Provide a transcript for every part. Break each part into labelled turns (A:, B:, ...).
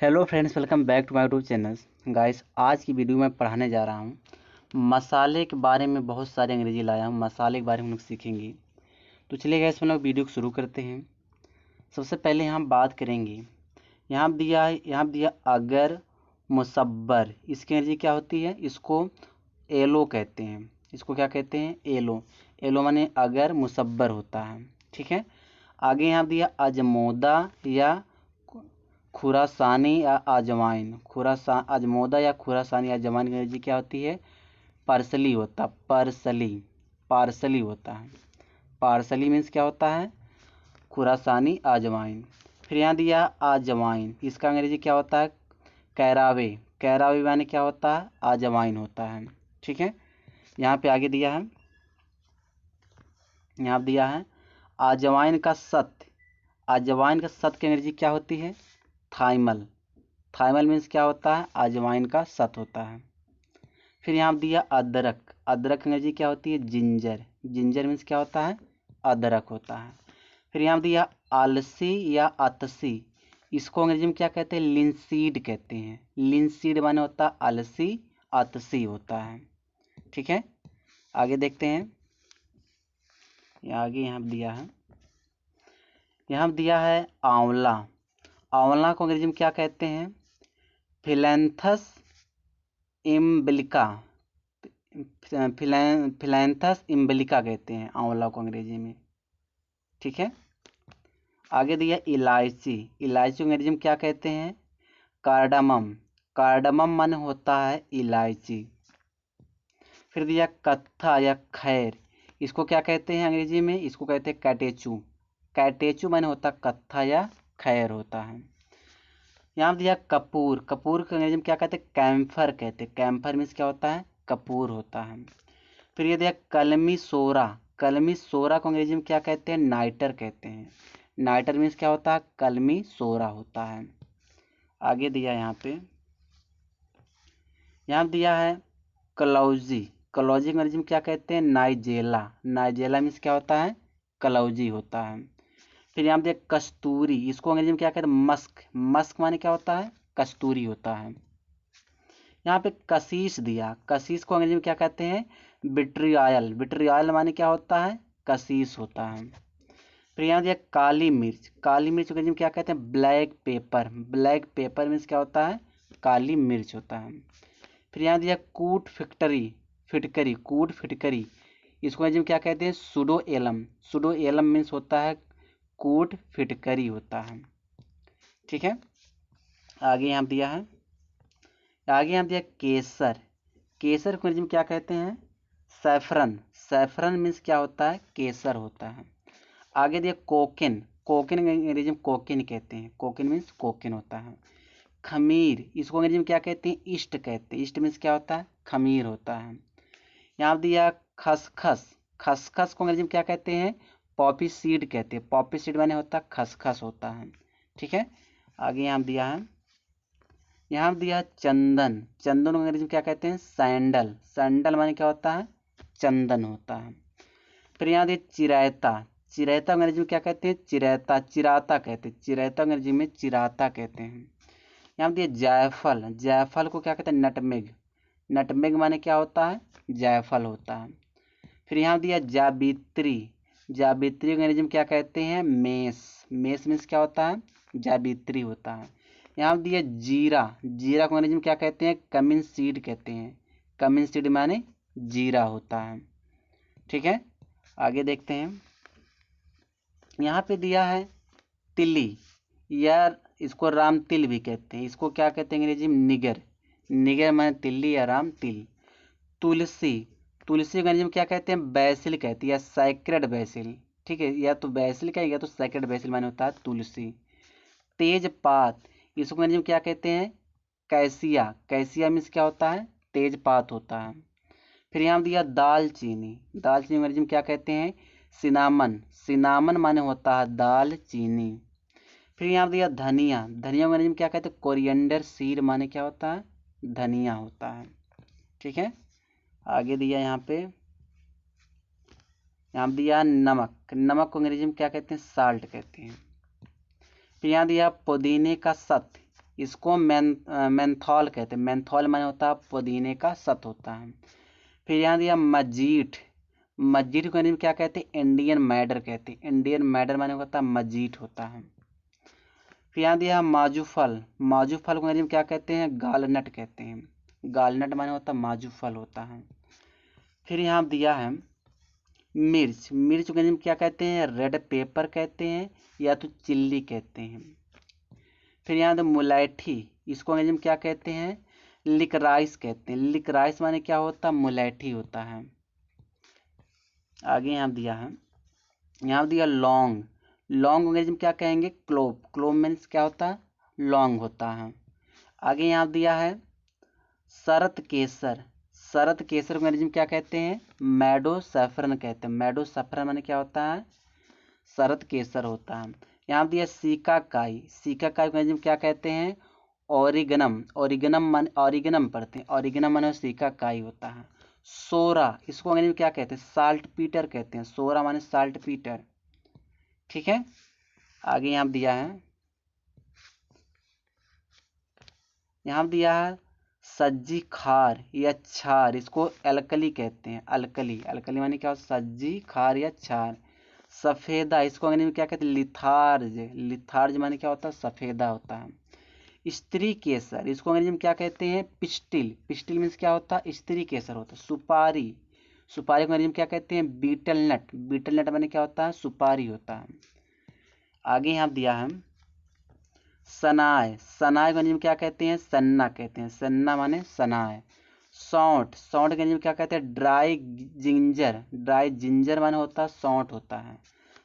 A: Hello friends, welcome back to my YouTube channel. Guys, आज की video में पढ़ाने जा रहा हूँ मसाले के बारे में। बहुत सारे अंग्रेजी लाया हूँ, मसाले के बारे में हम लोग सीखेंगे। तो चलिए गाइस, हम लोग वीडियो को शुरू करते हैं। सबसे पहले हम बात करेंगे, यहाँ दिया अगर मुसब्बर। इसकी अंग्रेजी क्या होती है? इसको एलो कहते हैं। इसको क्या कहते हैं? एलो। एलो माने अगर मुसब्बर होता है। ठीक है। आगे यहाँ दिया अजमोदा या खुरासानी या अजवाइन। अजमोदा या खुरासानी अजवाइन की अंग्रेजी क्या होती है? पार्सली होता। पार्सली होता है। पार्सली मीन्स क्या होता है? खुरासानी अजवाइन। फिर यहाँ दिया अजवाइन, इसका अंग्रेजी क्या होता है? कैरावे। कैरावे माने क्या होता है? अजवाइन होता है। ठीक है। यहाँ पे आगे दिया है, यहाँ दिया है अजवाइन का सत्य। अजवाइन का सत्य की अंग्रेजी क्या होती है? थाइमल। थाइमल मीन्स क्या होता है? अजवाइन का सत होता है। फिर यहाँ दिया अदरक। अदरक की अंग्रेजी क्या होती है? जिंजर। जिंजर मीन्स क्या होता है? अदरक होता है। फिर यहाँ दिया अलसी या अतसी। इसको अंग्रेजी में क्या कहते हैं? लिंसीड कहते हैं। लिंसीड माने होता है अलसी, अतसी होता है। ठीक है। आगे देखते हैं, आगे यहाँ दिया है, यहाँ दिया है आंवला। आंवला को अंग्रेजी में क्या कहते हैं? फिलेंथस इम्बिलिका। फिलैंथस इम्बिलिका कहते हैं आंवला को अंग्रेजी में। ठीक है। आगे दिया इलायची। इलायची को अंग्रेजी में क्या कहते हैं? कार्डामम। कार्डामम माने होता है इलायची। फिर दिया कत्था या खैर। इसको क्या कहते हैं अंग्रेजी में? इसको कहते हैं कैटेचू। कैटेचू माने होता है कत्था या खैर होता है। यहाँ दिया कपूर। कपूर को अंग्रेजी में क्या कहते हैं? कैम्फर कहते हैं। कैम्फर मीन्स क्या होता है? कपूर होता है। फिर ये दिया कलमी सोरा। कलमी सोरा को अंग्रेजी में क्या कहते हैं? नाइटर कहते हैं। नाइटर मीन्स क्या होता है? कलमी सोरा होता है। आगे दिया यहाँ दिया है कलौजी। कलौजी को अंग्रेजी में क्या कहते हैं? नाइजेला। नाइजेला मीन्स क्या होता है? कलौजी होता है। फिर यहाँ दिया कस्तूरी। इसको अंग्रेजी में क्या कहते हैं? मस्क। मस्क माने क्या होता है? कस्तूरी होता है। यहाँ पे कशीस दिया। कशीस को अंग्रेजी में क्या कहते हैं? विट्रियायल। विट्रियायल माने क्या होता है? कशीस होता है। फिर यहाँ दिया काली मिर्च। काली मिर्च को अंग्रेजी में क्या कहते हैं? Black pepper. Black pepper means क्या होता है? काली मिर्च होता है। फिर यहाँ दिया कूट फिटकरी। कूट फिटकरी, इसको अंग्रेजी में क्या कहते हैं? Pseudo alum. Pseudo alum means होता है कूट फिटकरी होता है। ठीक है। आगे यहाँ दिया है, आगे यहाँ दिया केसर। केसर को अंग्रेजी में क्या कहते हैं? सैफरन। सैफरन मीन्स क्या होता है? केसर होता है। आगे दिया कोकिन। कोकिन अंग्रेजी में कोकिन कहते हैं। कोकिन मीन्स कोकिन होता है। खमीर, इसको अंग्रेजी में क्या कहते हैं? ईस्ट कहते हैं। ईस्ट मीन्स क्या होता है? खमीर होता है। यहाँ दिया खसखस। खसखस को अंग्रेजी में क्या कहते हैं? पॉपी सीड कहते हैं। पॉपी सीड माने होता है खसखस होता है। ठीक है। आगे यहाँ दिया चंदन। चंदन को अंग्रेजी में क्या कहते हैं? सैंडल। सैंडल माने क्या होता है? चंदन होता है। फिर यहाँ दिया चिरायता। चिरायता अंग्रेजी में क्या कहते हैं? चिराता कहते हैं। चिरायता अंग्रेजी में चिराता कहते हैं। यहाँ दिया जायफल। जायफल को क्या कहते हैं? नटमेग। नटमेग माने क्या होता है? जायफल होता है। फिर यहाँ दिया जावित्री। जावित्री को अंग्रेजी में क्या कहते हैं? मेस। मेस मीन्स क्या होता है? जावित्री होता है। यहाँ दिया जीरा। जीरा को अंग्रेजी में क्या कहते हैं? कमिन सीड कहते हैं। कमिन सीड माने जीरा होता है। ठीक है। आगे देखते हैं, यहाँ पे दिया है तिली, या इसको राम तिल भी कहते हैं। इसको क्या कहते हैं अंग्रेजी में? निगर। निगर माने तिल्ली या राम तिल। तुलसी। तुलसी को अंग्रेजी में क्या कहते हैं? बैसिल कहते हैं या सैक्रेड बैसिल। ठीक है, या तो बैसिल का या तो सैक्रेड बैसिल माने होता है तुलसी। तेजपात, इसको अंग्रेजी में क्या कहते हैं? कैसिया। कैसिया मीन्स क्या होता है? तेजपात होता है। फिर यहाँ दिया दालचीनी। दालचीनी अंग्रेजी में क्या कहते हैं? सिनामन। सिनामन माने होता है दालचीनी। फिर यहाँ दिया धनिया। धनिया अंग्रेजी में क्या कहते हैं? कोरिएंडर सीड माने क्या होता है? धनिया होता है। ठीक है। आगे दिया यहाँ दिया नमक। नमक को अंग्रेजी में क्या कहते हैं? साल्ट कहते हैं। फिर यहाँ दिया पुदीने का सत्व। इसको मेंथॉल कहते हैं। मेंथॉल माने होता है पुदीने का सत होता है। फिर यहाँ दिया मजीठ। मजीठ को क्या कहते हैं? इंडियन मैडर कहते हैं। इंडियन मैडर माने होता है मजीठ होता है। फिर यहाँ दिया माजूफल। माजूफल को क्या कहते हैं? गालनट कहते हैं। गालनट माने होता है माजूफल होता है। फिर यहाँ दिया है मिर्च। मिर्च को क्या कहते हैं? रेड पेपर कहते हैं या तो चिल्ली कहते हैं। फिर यहाँ मुलैठी। इसको अंग्रेजी में क्या कहते हैं? लिकराइस कहते हैं। लिकराइस माने क्या होता है? मुलैठी होता है। आगे यहाँ दिया है, यहाँ दिया लौंग। लौंग अंग्रेजी में क्या कहेंगे? क्लोव। क्लोव मीन्स क्या होता है? लौंग होता है। आगे यहाँ दिया है शरत केसर। शरत केसर को अंग्रेजी में क्या कहते हैं? मैडो सैफरन कहते हैं। मैडो सैफरन माने क्या होता है? शरत केसर होता है। यहाँ दिया सीकाकाई। सीकाकाई को अंग्रेजी में क्या कहते हैं? ओरिगनम। ओरिगनम पढ़ते हैं। ओरिगनम माने सीकाकाई होता है। सोरा, इसको अंग्रेजी में क्या कहते हैं? साल्ट पीटर कहते हैं। सोरा माने साल्ट पीटर। ठीक है। आगे यहाँ दिया है, यहाँ दिया है सज्जी खार या छार। इसको अलकली कहते हैं। अलकली, अलकली माने क्या होता है? सज्जी खार या छार। सफेदा, इसको अंग्रेजी में क्या कहते हैं? लिथार्ज। लिथार्ज माने क्या होता है? सफेदा होता है। स्त्री केसर, इसको अंग्रेजी में क्या कहते हैं? पिस्टिल। पिस्टिल मीन्स क्या होता है? स्त्री केसर होता है। सुपारी। सुपारी को अंग्रेजी में क्या कहते हैं? बीटल नट। बीटल नट माने क्या होता है? सुपारी होता है। आगे यहाँ दिया है सनाय। सनाय को अंग्रेजी में क्या कहते हैं? सन्ना कहते हैं। सन्ना माने सनाय। सौंठ। सौंठ के अंग्रेजी में क्या कहते हैं? Dry ginger. ड्राई जिंजर माने होता है सौंठ होता है।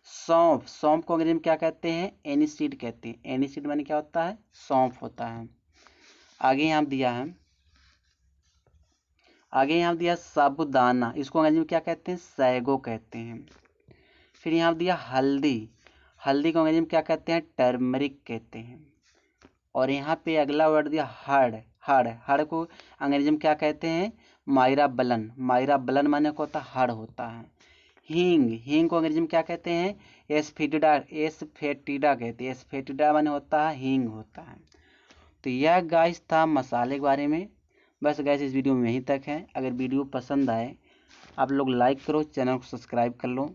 A: सौंफ। सौंफ को अंग्रेजी में क्या कहते हैं? एनीसीड कहते हैं। एनीसीड माने क्या होता है? सौंफ होता है। आगे यहाँ दिया है, आगे यहाँ दिया साबुदाना। इसको अंग्रेजी में क्या कहते हैं? सैगो कहते हैं। फिर यहाँ दिया हल्दी। हल्दी को अंग्रेजी में क्या कहते हैं? टर्मरिक कहते हैं। और यहाँ पे अगला वर्ड दिया हड़। हड़। हड़ को अंग्रेजी में क्या कहते हैं? मायरा बलन। मायरा बलन माने को होता है हड़ होता है। हींग। हींग को अंग्रेजी में क्या कहते हैं? एस्फेटिडा। एस्फेटिडा कहते हैं। एस्फेटिडा माने होता है हींग होता है। तो यह गाइस था मसाले के बारे में। बस गाइस इस वीडियो में यहीं तक है। अगर वीडियो पसंद आए आप लोग लाइक करो, चैनल को सब्सक्राइब कर लो।